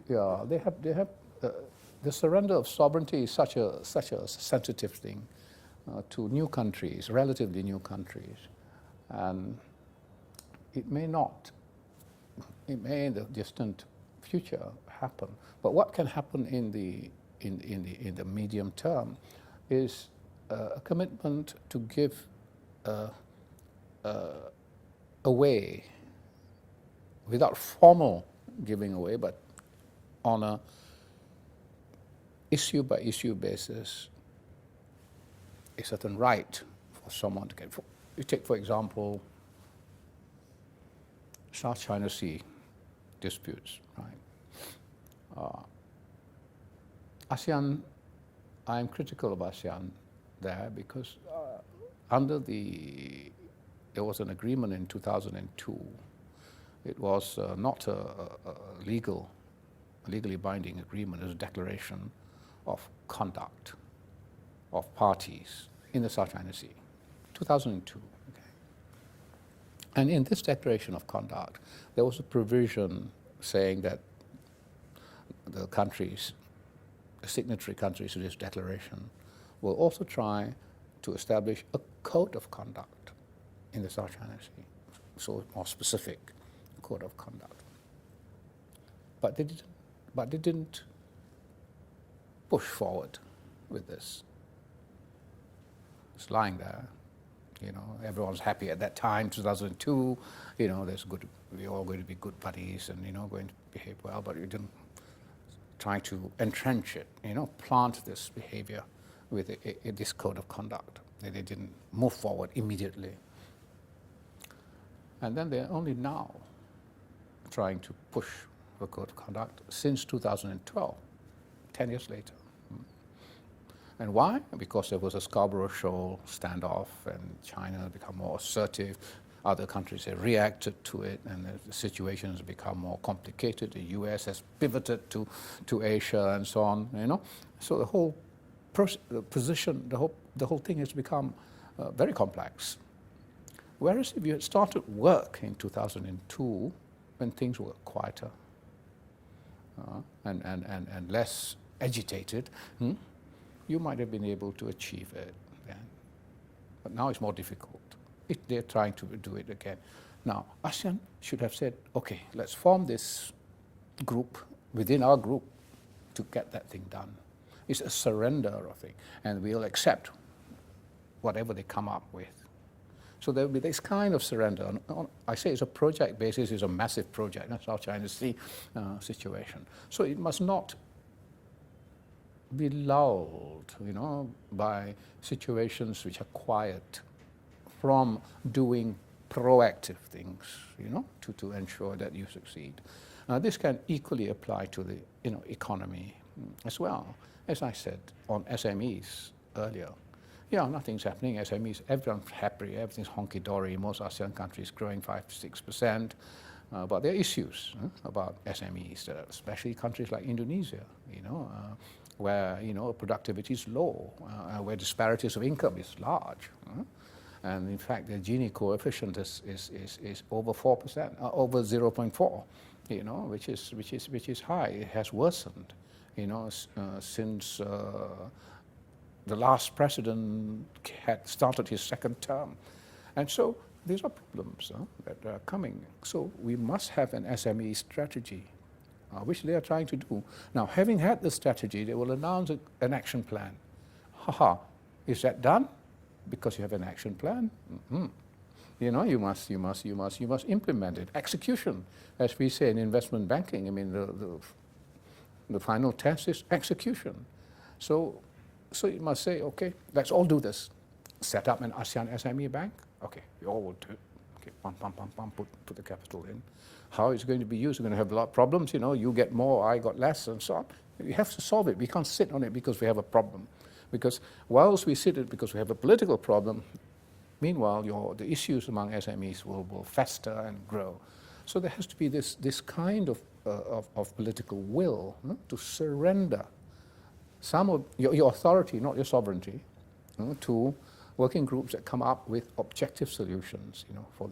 Yeah, they have the surrender of sovereignty is such a sensitive thing to new countries, relatively new countries, and it may not. It may in the distant future happen, but what can happen in the medium term is a commitment to give away, without formal giving away, but on a issue by issue basis, a certain right for someone to get. You take, for example, South China Sea disputes, right? ASEAN, I'm critical of ASEAN there because there was an agreement in 2002. It was not a legally binding agreement. It was a declaration of conduct of parties in the South China Sea, 2002. Okay. And in this declaration of conduct, there was a provision saying that the countries, the signatory countries to this declaration, will also try to establish a code of conduct in the South China Sea, so more specific code of conduct. But they didn't push forward with this. It's lying there. You know, everyone's happy at that time, 2002. You know, we're all going to be good buddies, and going to behave well. But you didn't try to entrench it. Plant this behavior with this code of conduct. They didn't move forward immediately. And then they're only now trying to push the code of conduct since 2012, 10 years later. And why? Because there was a Scarborough Shoal standoff, and China became more assertive. Other countries have reacted to it, and the situation has become more complicated. The U.S. has pivoted to Asia and so on. So the whole position, the whole thing has become very complex. Whereas if you had started work in 2002, when things were quieter and less agitated, you might have been able to achieve it then. But now it's more difficult. They're trying to do it again. Now, ASEAN should have said, okay, let's form this group within our group to get that thing done. It's a surrender of thing, and we'll accept whatever they come up with. So there will be this kind of surrender. I say it's a project basis, it's a massive project, that's South China Sea situation. So it must not be lulled, by situations which are quiet from doing proactive things, to ensure that you succeed. This can equally apply to the, economy as well. As I said on SMEs earlier, nothing's happening. SMEs, everyone's happy, everything's honky-dory. Most ASEAN countries growing 5-6%. But there are issues about SMEs, especially countries like Indonesia, where productivity is low, where disparities of income is large, and in fact the Gini coefficient is over 4%, over 0.4, which is high. It has worsened, since the last president had started his second term, and so these are problems that are coming. So we must have an SME strategy, which they are trying to do. Now, having had the strategy, they will announce an action plan. Is that done? Because you have an action plan? You must implement it. Execution, as we say in investment banking. I mean, the final test is execution. So you must say, okay, let's all do this. Set up an ASEAN SME bank. Okay, we all will do it. Okay, put the capital in. How is it going to be used? We're going to have a lot of problems. You get more, I got less, and so on. We have to solve it. We can't sit on it because we have a problem. Because whilst we sit it because we have a political problem, meanwhile, the issues among SMEs will fester and grow. So there has to be this kind of political will to surrender some of your authority, not your sovereignty, to working groups that come up with objective solutions, for the